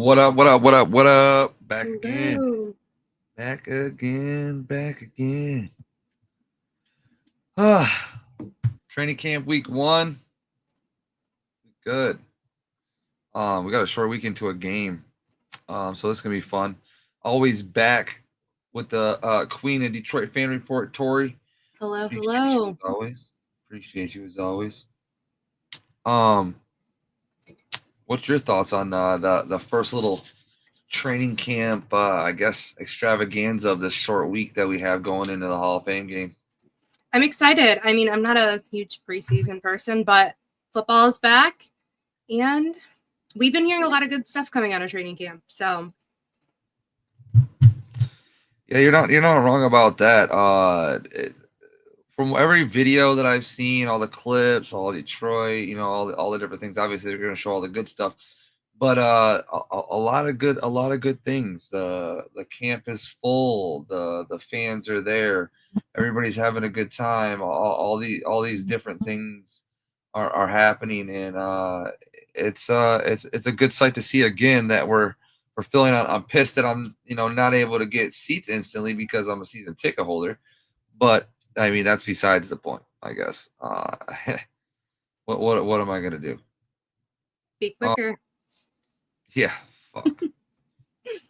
What up? What up? What up? What up? Back again. Hello. Back again. Back again. Ah, training camp week 1. Good. We got a short week into a game. So this is gonna be fun. Always back with the Queen of Detroit fan report, Tori. Hello, Appreciate you as hello. always. Appreciate you as always. Um, what's your thoughts on the first little training camp? I guess extravaganza of this short week that we have going into the Hall of Fame game. I'm excited. I mean, I'm not a huge preseason person, but football is back, and we've been hearing a lot of good stuff coming out of training camp. So, Yeah, you're not wrong about that. From every video that I've seen, all the clips, all Detroit, all the different things. Obviously, they're going to show all the good stuff, but a lot of good things. The camp is full. The fans are there. Everybody's having a good time. All these different things are happening, and it's a good sight to see again that we're filling out. I'm pissed that I'm not able to get seats instantly because I'm a season ticket holder, but I mean that's besides the point, I guess. What am I gonna do? be Oh quicker. yeah, fuck.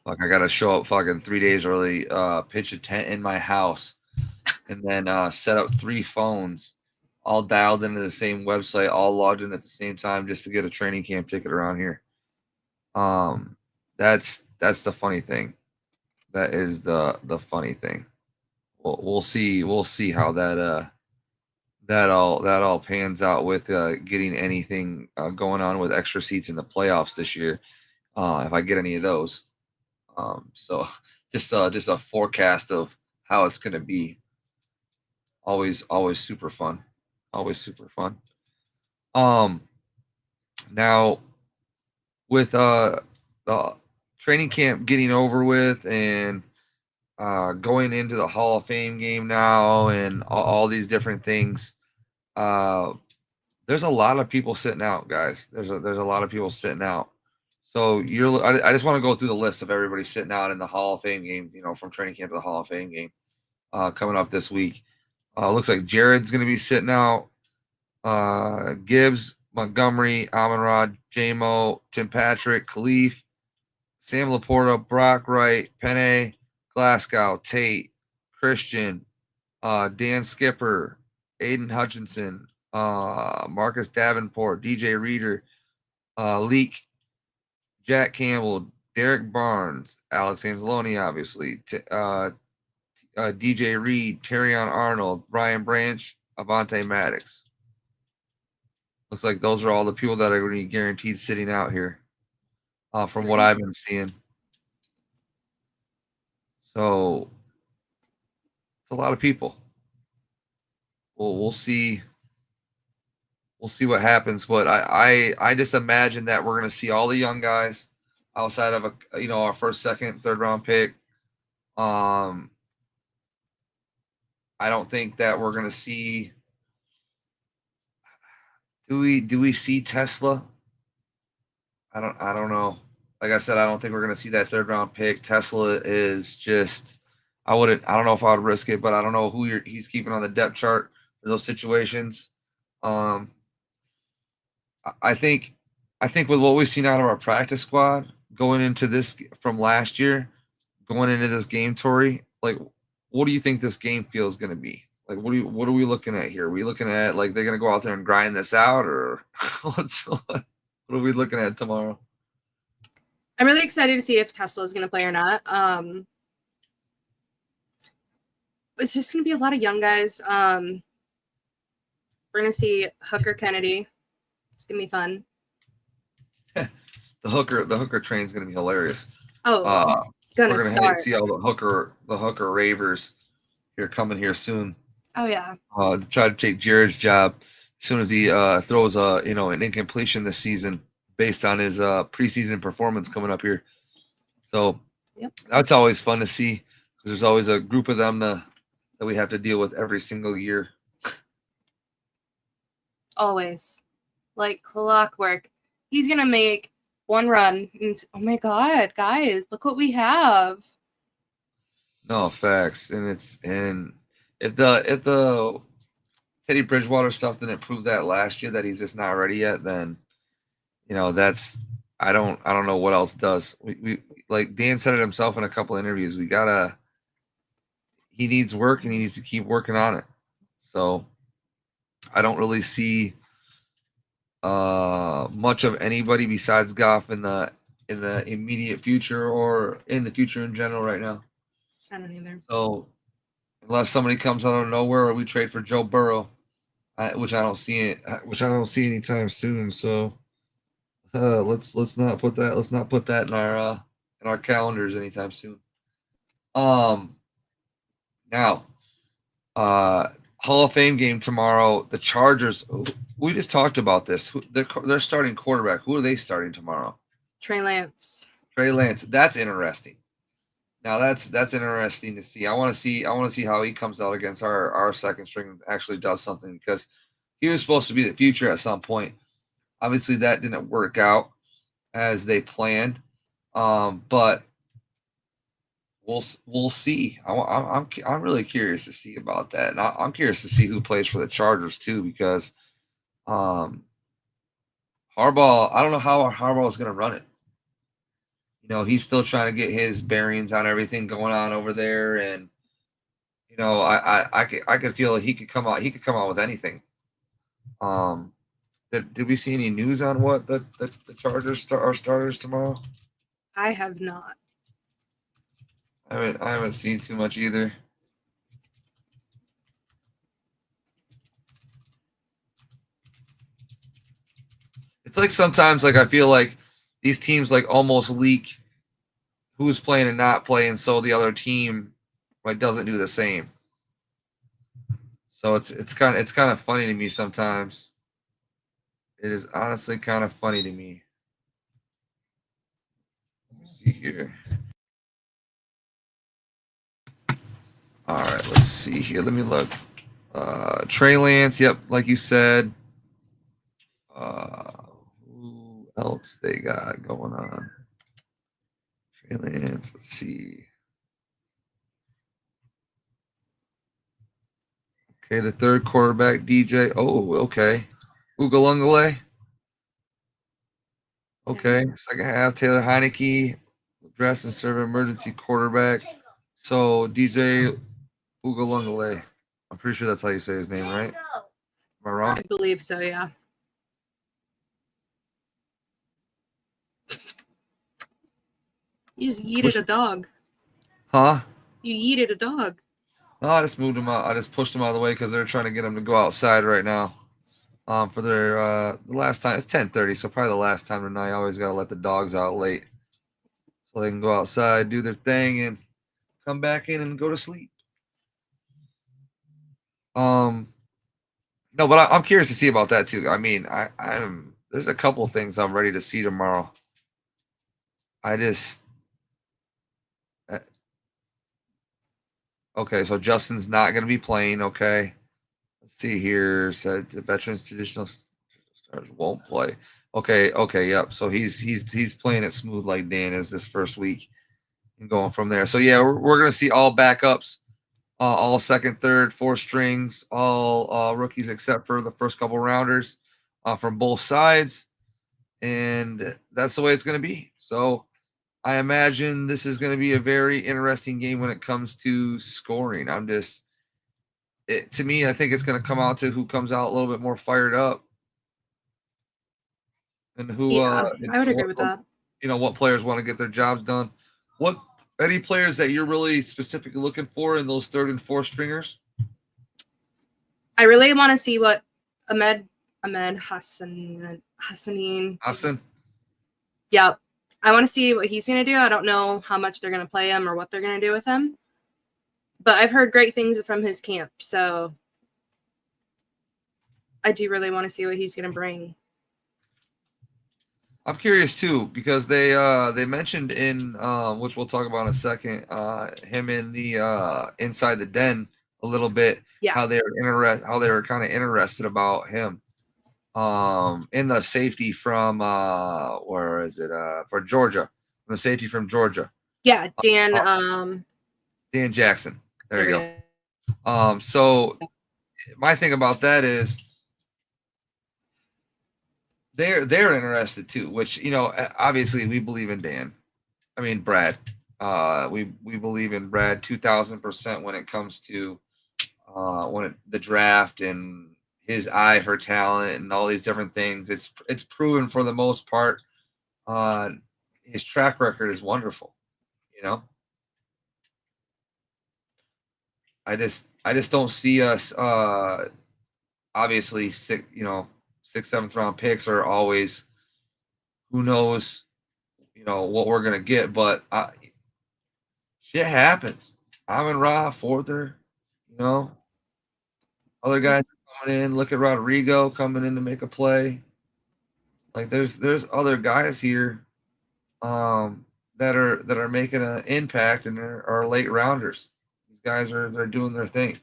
Fuck, I gotta show up fucking 3 days early, pitch a tent in my house, and then set up 3 phones, all dialed into the same website, all logged in at the same time just to get a training camp ticket around here. Um, that's the funny thing. That is the funny thing. We'll see how that all pans out with getting anything going on with extra seats in the playoffs this year. If I get any of those. So just a forecast of how it's gonna be. Always super fun. Always super fun. Um Now with the training camp getting over with and going into the Hall of Fame game now and all these different things, uh there's a lot of people sitting out, guys. There's a lot of people sitting out. So I just want to go through the list of everybody sitting out in the Hall of Fame game, from training camp to the Hall of Fame game coming up this week. Looks like Jared's going to be sitting out. Gibbs, Montgomery, Amon-Ra, J-Mo, Tim Patrick, Khalif, Sam Laporta, Brock Wright, Penne, Glasgow, Tate, Christian, Dan Skipper, Aiden Hutchinson, Marcus Davenport, DJ Reader, Leak, Jack Campbell, Derek Barnes, Alex Anzalone, obviously, DJ Reed, Terrion Arnold, Brian Branch, Avante Maddox. Looks like those are all the people that are going to be guaranteed sitting out here, from what I've been seeing. So it's a lot of people. We'll see. We'll see what happens, but I just imagine that we're going to see all the young guys outside of our first, second, third round pick. Um, I don't think that we're going to see. Do we see Tesla? I don't know. Like I said, I don't think we're going to see that third round pick. Tesla is just. I don't know if I would risk it, but I don't know who he's keeping on the depth chart for those situations. Um, I think with what we've seen out of our practice squad going into this from last year, going into this game, Tori, like, what do you think this game feels going to be? Like, what are we looking at here? Are we looking at like they're going to go out there and grind this out, or what are we looking at tomorrow? I'm really excited to see if Tesla is going to play or not. It's just going to be a lot of young guys. We're going to see Hooker Kennedy. It's going to be fun. The hooker train is going to be hilarious. Oh, we're going to see all the hooker ravers here coming here soon. Oh yeah. To try to take Jared's job as soon as he throws an incompletion this season based on his preseason performance coming up here. So that's always fun to see because there's always a group of them that we have to deal with every single year. Always, like clockwork. He's gonna make 1 run. And, oh my God, guys, look what we have. No, facts. And if the Teddy Bridgewater stuff didn't prove that last year that he's just not ready yet, then that's I don't know what else does. We like Dan said it himself in a couple of interviews. He needs work and he needs to keep working on it. So I don't really see much of anybody besides Goff in the immediate future or in the future in general right now. I don't either. So unless somebody comes out of nowhere or we trade for Joe Burrow, which I don't see anytime soon. So let's not put that in our calendars anytime soon. Now, Hall of Fame game tomorrow. The Chargers. We just talked about this. They're starting quarterback. Who are they starting tomorrow? Trey Lance. Trey Lance. That's interesting. Now that's interesting to see. I want to see how he comes out against our second string and actually does something, because he was supposed to be the future at some point. Obviously, that didn't work out as they planned, but we'll see. I'm really curious to see about that, and I'm curious to see who plays for the Chargers too, because Harbaugh. I don't know how Harbaugh is going to run it. He's still trying to get his bearings on everything going on over there, and I could feel he could come out. He could come out with anything. Did we see any news on what the Chargers are starters tomorrow? I have not. I haven't seen too much either. It's like sometimes, like, I feel like these teams like almost leak who's playing and not playing, so the other team doesn't do the same. So it's kind of funny to me sometimes. It is honestly kind of funny to me. Let's see here. All right, let's see here. Let me look. Trey Lance, yep, like you said. Who else they got going on? Trey Lance, let's see. Okay, the third quarterback, DJ. Oh, okay. Ugalungale. Okay, second half, Taylor Heineke, dress and serve emergency quarterback. So DJ Ugalungale. I'm pretty sure that's how you say his name, right? Am I wrong? I believe so, yeah. You just yeeted a dog. Huh? You yeeted a dog. No, I just moved him out. I just pushed him out of the way because they're trying to get him to go outside right now. For their the last time, it's 10:30, so probably the last time tonight. I always gotta let the dogs out late so they can go outside, do their thing, and come back in and go to sleep. No, but I'm curious to see about that too. I mean, I'm there's a couple things I'm ready to see tomorrow. Okay, so Justin's not going to be playing. Okay, let's see here. Said the veterans traditional stars won't play. Okay, yep. So he's playing it smooth like Dan is this first week and going from there. So yeah, we're going to see all backups, all second, third, fourth strings, all rookies except for the first couple rounders from both sides, and that's the way it's going to be. So I imagine this is going to be a very interesting game when it comes to scoring. To me, I think it's going to come out to who comes out a little bit more fired up, and who. Yeah, I would agree with that. What players want to get their jobs done. Any players that you're really specifically looking for in those third and fourth stringers? I really want to see what Ahmed Hassanin. Hassan. Yep. I want to see what he's going to do. I don't know how much they're going to play him or what they're going to do with him. But I've heard great things from his camp. So I do really want to see what he's going to bring. I'm curious too, because they mentioned in which we'll talk about in a second, him in the Inside the Den a little bit. Yeah. How they were kind of interested about him. in the safety from where is it? For Georgia. The safety from Georgia. Yeah, Dan. Dan Jackson. There you we go. So my thing about that is they're interested too, which, you know, obviously we believe in Dan. I mean Brad. We believe in Brad 2,000% when it comes to the draft and his eye for talent and all these different things. It's proven for the most part. His track record is wonderful. You know, I just don't see us. Obviously, sixth, seventh round picks are always, who knows, you know, what we're gonna get, but shit happens. Amon Ra, fourther, you know, other guys coming in. Look at Rodrigo coming in to make a play. Like there's other guys here, that are making an impact and are late rounders. These guys they're doing their thing.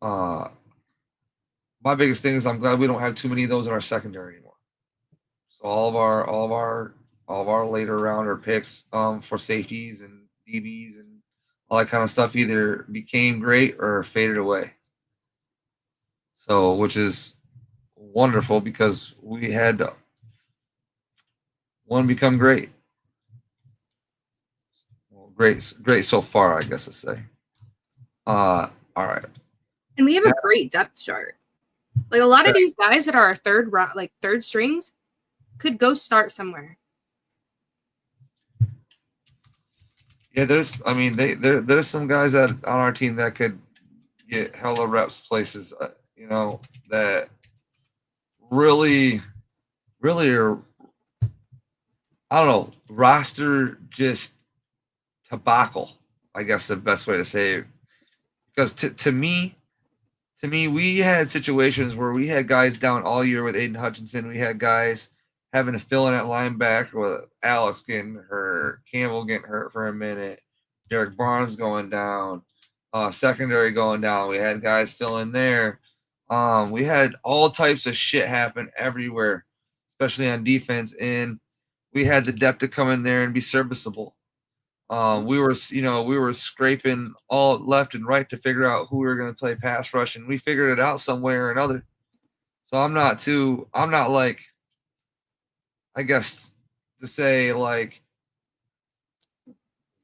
My biggest thing is I'm glad we don't have too many of those in our secondary anymore. So all of our later rounder picks for safeties and DBs and all that kind of stuff either became great or faded away. So, which is wonderful because we had one become great. Well, great so far, I guess to say. All right. And we have a great depth chart. Like a lot of these guys that are our third strings could go start somewhere. Yeah, there's some guys that on our team that could get hella reps places, you know, that really are, I don't know, roster just tobacco, I guess the best way to say it. Because to me, we had situations where we had guys down all year with Aiden Hutchinson. We had guys having to fill in at linebacker with Alex getting hurt, Campbell getting hurt for a minute, Derek Barnes going down, secondary going down. We had guys fill in there. We had all types of shit happen everywhere, especially on defense, and we had the depth to come in there and be serviceable. We were scraping all left and right to figure out who we were going to play pass rush, and we figured it out some way or another. So I'm not like, I guess to say, like,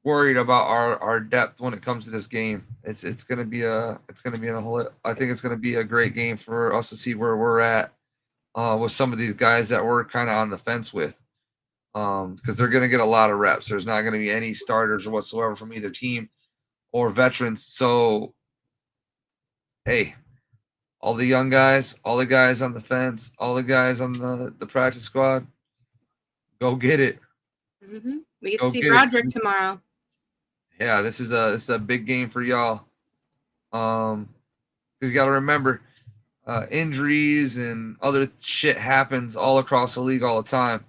worried about our depth when it comes to this game. I think it's going to be a great game for us to see where we're at with some of these guys that we're kind of on the fence with. Because they're going to get a lot of reps. There's not going to be any starters whatsoever from either team or veterans. So, hey, all the young guys, all the guys on the fence, all the guys on the practice squad, go get it. Mm-hmm. We get to see Broderick tomorrow. Yeah, this is a big game for y'all. Because you got to remember, injuries and other shit happens all across the league all the time.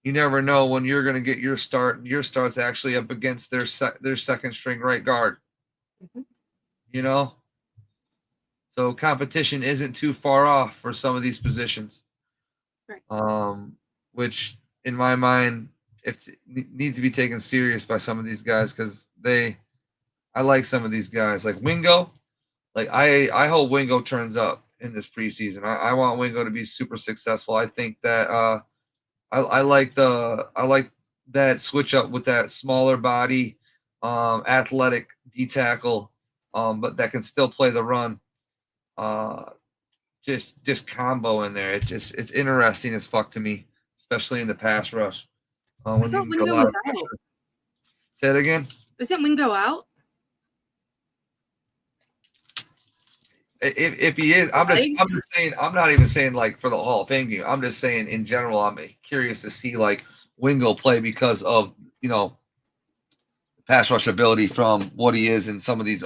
You never know when you're going to get your start. Your start's actually up against their second string right guard. Mm-hmm. You know, so competition isn't too far off for some of these positions. Right. Which in my mind, needs to be taken serious by some of these guys because I like some of these guys like Wingo. Like I hope Wingo turns up in this preseason. I want Wingo to be super successful. I think that I like that switch up with that smaller body, athletic D tackle, but that can still play the run. Just combo in there. It's interesting as fuck to me, especially in the pass rush. When you can get a lot of pressure. Say it again. Isn't Wingo out? If he is, I'm just saying. I'm not even saying like for the Hall of Fame game. I'm just saying in general. I'm curious to see like Wingo play because of, you know, pass rush ability from what he is in some of these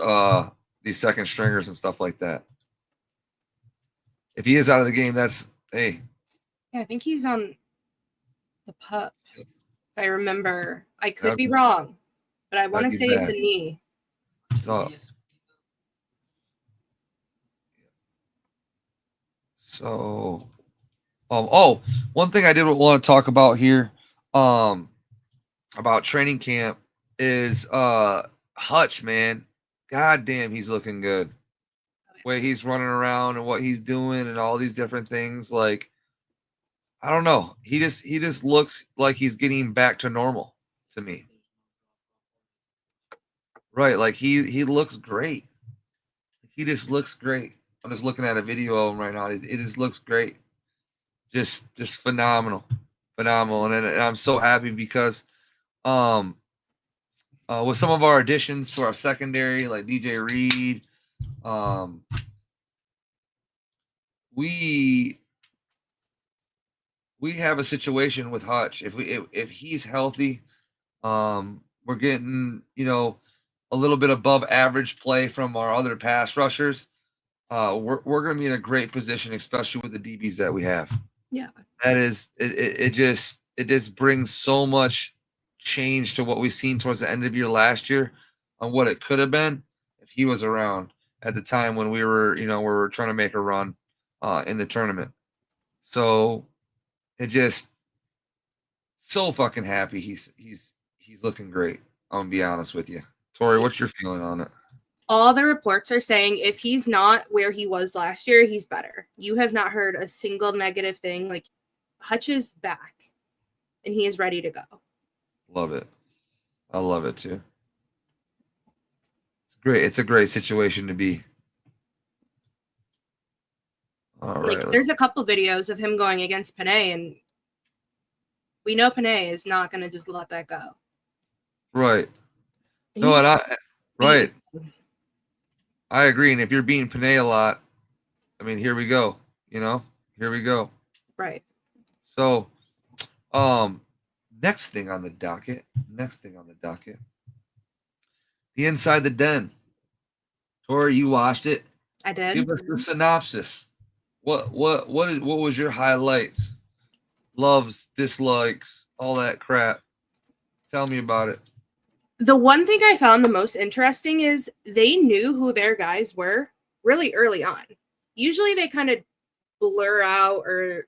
second stringers and stuff like that. If he is out of the game, that's hey. Yeah, I think he's on the pup. If I remember, I could be wrong, but I want to say it's a knee. So, So, one thing I did want to talk about here, about training camp is Hutch, man. God damn, he's looking good. Way he's running around and what he's doing and all these different things. Like, I don't know. He just looks like he's getting back to normal to me. Right, like he looks great. He just looks great. I'm just looking at a video of him right now. It just looks great. Just phenomenal. Phenomenal. And I'm so happy because um with some of our additions to our secondary, like DJ Reed, we have a situation with Hutch. If he's healthy, we're getting, a little bit above average play from our other pass rushers. We're going to be in a great position, especially with the DBs that we have. Yeah, that is it just brings so much change to what we've seen towards the end of year last year on what it could have been if he was around at the time when we were trying to make a run in the tournament. So it just so fucking happy he's looking great. I'm gonna be honest with you. Tori, what's your feeling on it? all the reports are saying if he's not where he was last year, he's better. You have not heard a single negative thing. Like, Hutch is back and he is ready to go. Love it. I love it too. It's great. It's a great situation to be. All right. Like, there's a couple videos of him going against Panay, and we know Panay is not going to just let that go. Right. No, and right. I agree. And if you're beating Panay a lot, I mean, here we go. Here we go. Right. So, next thing on the docket. The Inside the Den. Tori, you watched it. I did. Give us the synopsis. What was your highlights? Loves, dislikes, all that crap. Tell me about it. The one thing I found the most interesting is they knew who their guys were really early on. Usually they kind of blur out or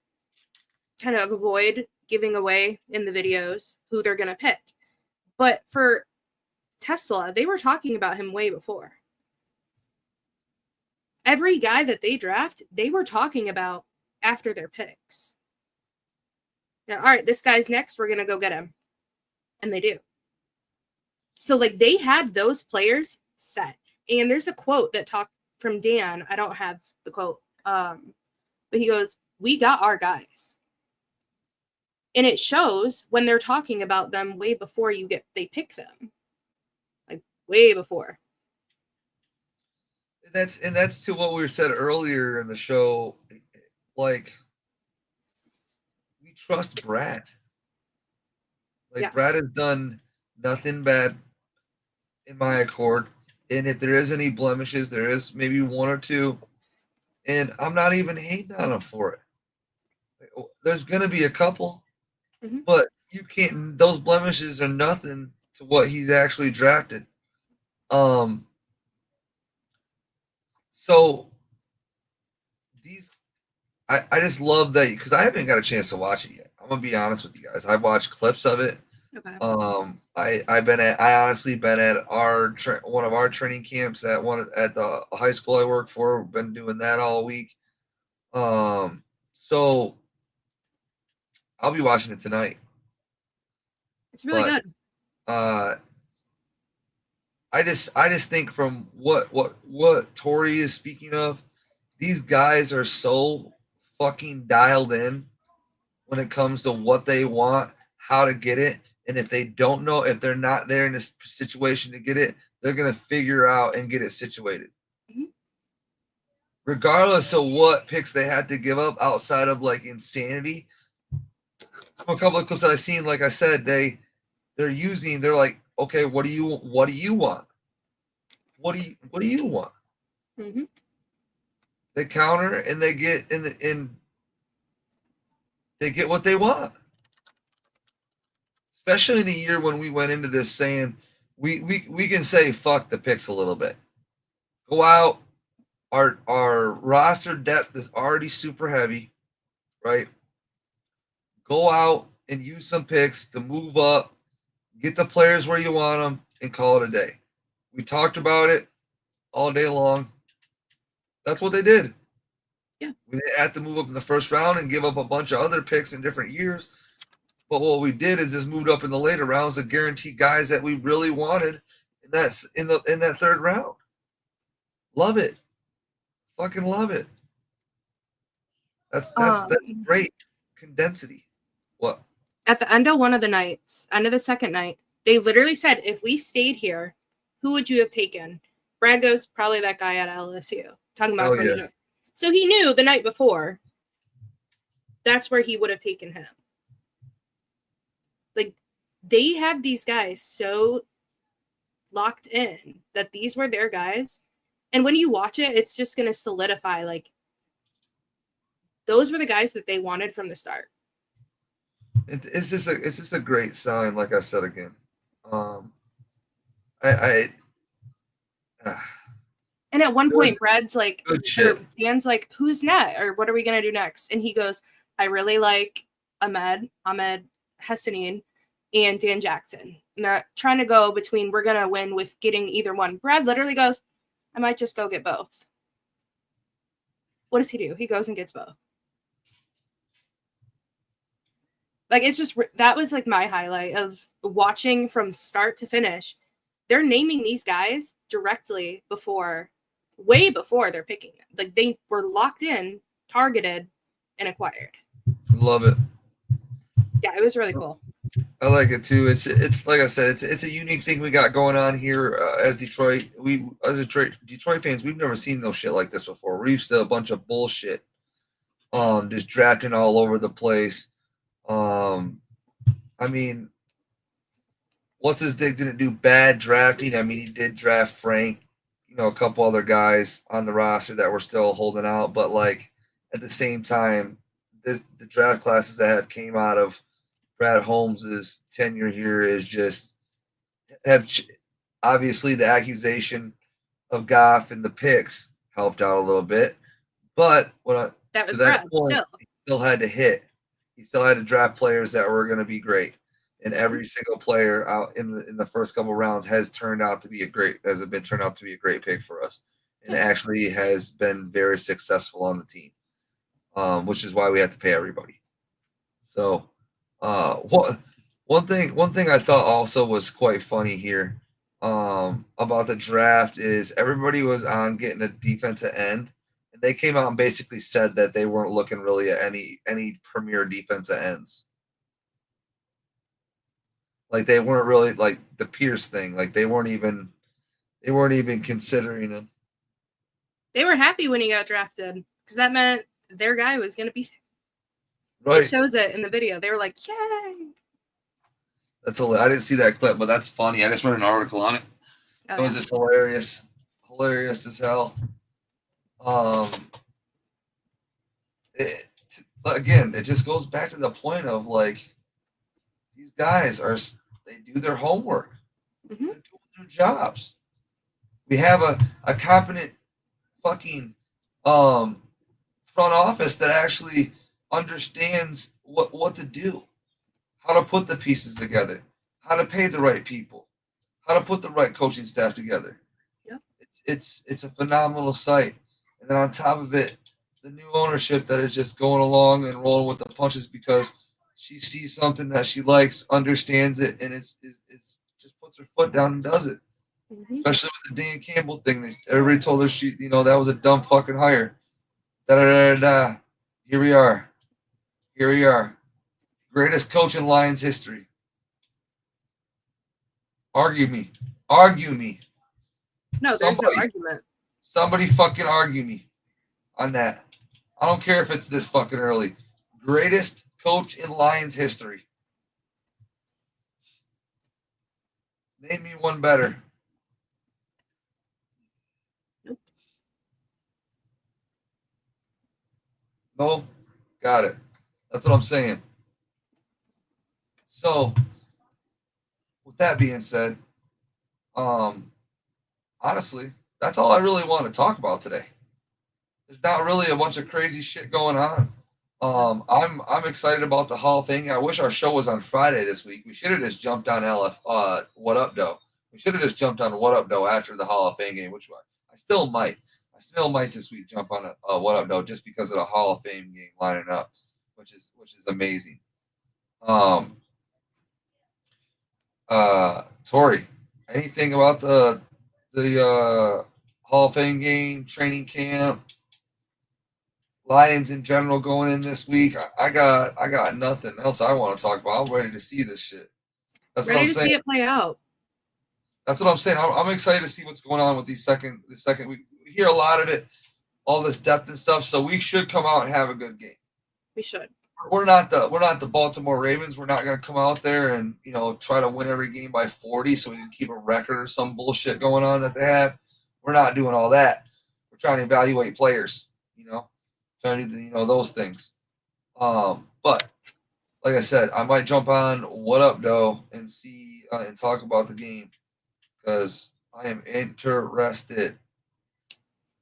kind of avoid giving away in the videos who they're going to pick. But for Tesla, they were talking about him way before. Every guy that they draft, they were talking about after their picks. Now, all right, this guy's next. We're going to go get him. And they do. So, like, they had those players set. And there's a quote that talked from Dan. I don't have the quote. But he goes, "We got our guys." And it shows when they're talking about them way before they pick them. Like, way before. That's to what we said earlier in the show. Like, we trust Brad. Like, yeah. Brad has done nothing bad in my accord. And if there is any blemishes, there is maybe one or two. And I'm not even hating on him for it. There's going to be a couple. Mm-hmm. But you can't, those blemishes are nothing to what he's actually drafted. So I just love that, because I haven't got a chance to watch it yet. I'm gonna be honest with you guys. I've watched clips of it. Okay. I honestly been at one of our training camps at the high school I work for. Been doing that all week. So I'll be watching it tonight. It's really good. I just think from what Tori is speaking of, these guys are so fucking dialed in when it comes to what they want, how to get it, and if they don't know, if they're not there in this situation to get it, they're gonna figure out and get it situated. Mm-hmm. Regardless of what picks they had to give up outside of like insanity. From a couple of clips that I've seen, like I said, they're like, okay, what do you want? What do you want? Mm-hmm. They counter and they get they get what they want. Especially in a year when we went into this saying we can say fuck the picks a little bit. Go out, our roster depth is already super heavy, right? Go out and use some picks to move up, get the players where you want them, and call it a day. We talked about it all day long. That's what they did. Yeah. We didn't have to move up in the first round and give up a bunch of other picks in different years. But what we did is just moved up in the later rounds to guarantee guys that we really wanted in that third round. Love it. Fucking love it. That's great condensity. What? At the end of one of the nights, end of the second night, they literally said, if we stayed here, who would you have taken? Brad goes, probably that guy at LSU. Talking about yeah. So he knew the night before that's where he would have taken him. Like, they had these guys so locked in that these were their guys. And when you watch it, it's just going to solidify, like, those were the guys that they wanted from the start. It's just a great sign, like I said again. And at one point, Brad's like, Dan's like, who's next? Or what are we going to do next? And he goes, I really like Ahmed Hassanin, and Dan Jackson. And they're trying to go between, we're going to win with getting either one. Brad literally goes, I might just go get both. What does he do? He goes and gets both. Like, it's just, that was like my highlight of watching from start to finish. They're naming these guys directly way before they're picking them. Like, they were locked in, targeted, and acquired. Love it. Yeah, it was really cool. I like it too. It's like I said, it's a unique thing we got going on here as Detroit. Detroit fans, we've never seen no shit like this before. We're used to a bunch of bullshit, just drafting all over the place. I mean, what's his dick didn't do bad drafting. I mean, he did draft Frank, a couple other guys on the roster that were still holding out, but like at the same time, the draft classes that have came out of Brad Holmes's tenure here is just obviously the accusation of Goff and the picks helped out a little bit, but that was Brad. He still had to hit. He still had to draft players that were going to be great, and every single player out in the first couple rounds has been turned out to be a great pick for us, and actually has been very successful on the team, which is why we have to pay everybody. So. One thing I thought also was quite funny here about the draft is everybody was on getting a defensive end, and they came out and basically said that they weren't looking really at any premier defensive ends. Like they weren't really like the Pierce thing. Like they weren't even considering him. They were happy when he got drafted because that meant their guy was going to be. Right. It shows it in the video. They were like, yay. I didn't see that clip, but that's funny. I just read an article on it. It was just hilarious. Hilarious as hell. Again, it just goes back to the point of like these guys they do their homework. Mm-hmm. They're doing their jobs. We have a competent fucking front office that actually understands what to do, how to put the pieces together, how to pay the right people, how to put the right coaching staff together. Yep. It's a phenomenal sight. And then on top of it, the new ownership that is just going along and rolling with the punches because she sees something that she likes, understands it, and it's just puts her foot down and does it. Mm-hmm. Especially with the Dan Campbell thing. Everybody told her that was a dumb fucking hire. Da-da-da-da-da. Here we are. Greatest coach in Lions history. Argue me. No, there's no argument. Somebody fucking argue me on that. I don't care if it's this fucking early. Greatest coach in Lions history. Name me one better. Nope. No? Got it. That's what I'm saying. So, with that being said, honestly, that's all I really want to talk about today. there's not really a bunch of crazy shit going on. I'm excited about the Hall of Fame. I wish our show was on Friday this week. We should have just jumped on What Up Doe. We should have just jumped on What Up Doe after the Hall of Fame game, which I still might. I still might this week jump on a What Up Doe just because of the Hall of Fame game lining up, which is amazing. Tori, anything about the Hall of Fame game, training camp, Lions in general going in this week? I got nothing else I want to talk about. I'm ready to see this shit. That's what I'm Ready to saying. see it play out. That's what I'm saying. I'm excited to see what's going on with the second week. We hear a lot of it, all this depth and stuff. So we should come out and have a good game. We should. We're not the Baltimore Ravens. We're not going to come out there and try to win every game by 40 so we can keep a record or some bullshit going on that they have. We're not doing all that. We're trying to evaluate players. Trying to do those things. But like I said, I might jump on What Up Doe and see and talk about the game because I am interested.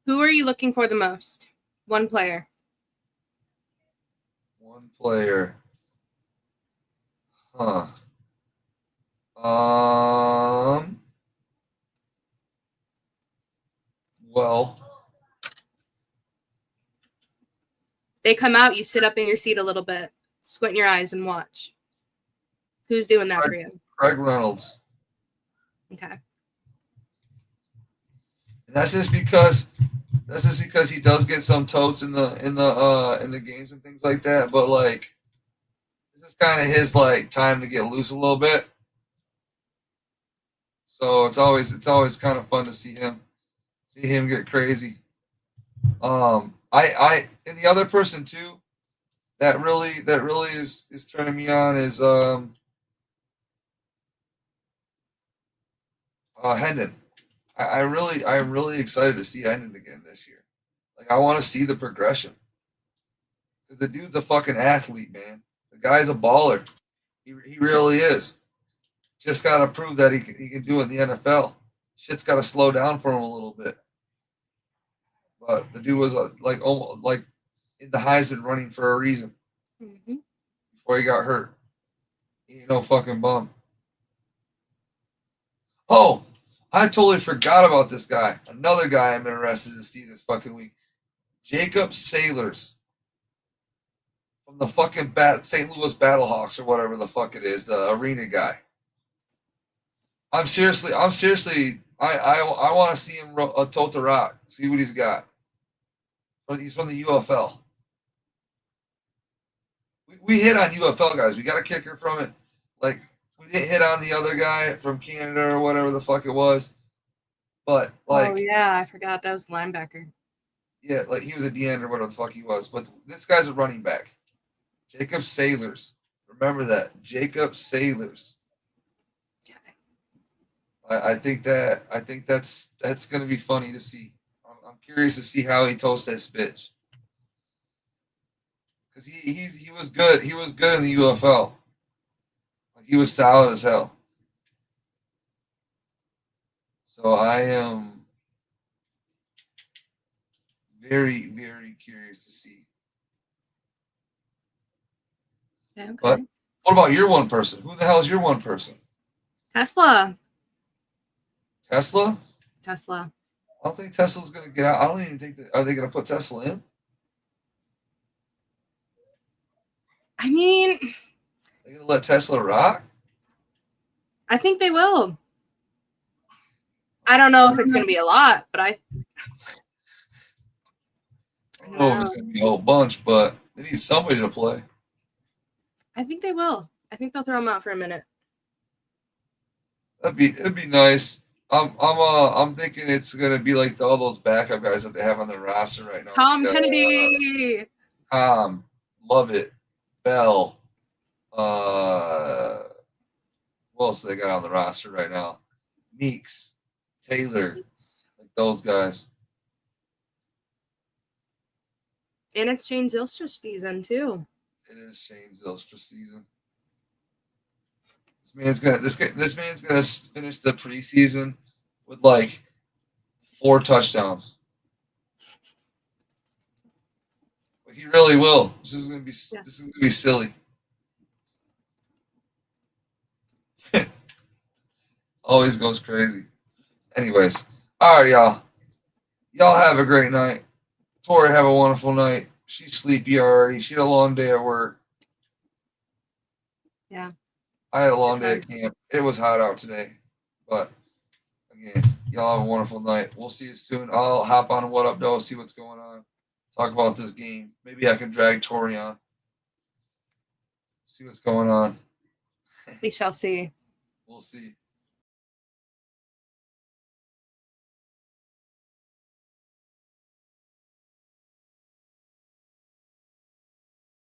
Who are you looking for the most? One player. One player. Huh. Well, They come out, you sit up in your seat a little bit, squint your eyes and watch. Who's doing that for you? Craig Reynolds. Okay. And that's just because he does get some totes in the games and things like that. But like, this is kind of his like time to get loose a little bit. So it's always kind of fun to see him get crazy. I and the other person too that really is turning me on is Hendon. I'm really excited to see Hendon again this year. Like I want to see the progression because the dude's a fucking athlete, man. The guy's a baller. He really is. Just got to prove that he can do it in the NFL. Shit's got to slow down for him a little bit. But the dude was almost like in the Heisman running for a reason before he got hurt. He ain't no fucking bum. Oh, I totally forgot about this guy. Another guy I'm interested to see this fucking week. Jacob Sailors from the fucking St. Louis Battlehawks or whatever the fuck it is, the arena guy. I want to see him tote the rock, see what he's got. He's from the UFL. We hit on UFL guys. We got a kicker from it. Like, we didn't hit on the other guy from Canada or whatever the fuck it was. But, like... Oh, yeah, I forgot. That was the linebacker. Yeah, like, he was a DN or whatever the fuck he was. But this guy's a running back. Jacob Sailors. Remember that. Jacob Sailors. I think that's going to be funny to see. I'm curious to see how he toasts that bitch. Because he was good. He was good in the UFL. Like he was solid as hell. So I am very, very curious to see. Okay. But what about your one person? Who the hell is your one person? Tesla. Tesla? Tesla. I don't think Tesla's going to get out. I don't even think are they going to put Tesla in? I mean, they're going to let Tesla rock? I think they will. I don't know if it's going to be a lot, but I don't know if it's going to be a whole bunch, but they need somebody to play. I think they will. I think they'll throw him out for a minute. It'd be nice. I'm thinking it's gonna be like all those backup guys that they have on their roster right now. Tom Kennedy. Tom, Lovett, Bell. What else do they got on the roster right now? Meeks, Taylor, like those guys. And it's Shane Zylstra's season too. It is Shane Zylstra's season. This man's gonna finish the preseason with like 4 touchdowns. But he really will. This is gonna be Yeah. this is gonna be silly. Always goes crazy. Anyways, all right, y'all. Y'all have a great night. Tori, have a wonderful night. She's sleepy already. She had a long day at work. Yeah. I had a long day at camp. It was hot out today. But again, y'all have a wonderful night. We'll see you soon. I'll hop on What Up Doe, see what's going on. Talk about this game. Maybe I can drag Tori on. See what's going on. We shall see. We'll see.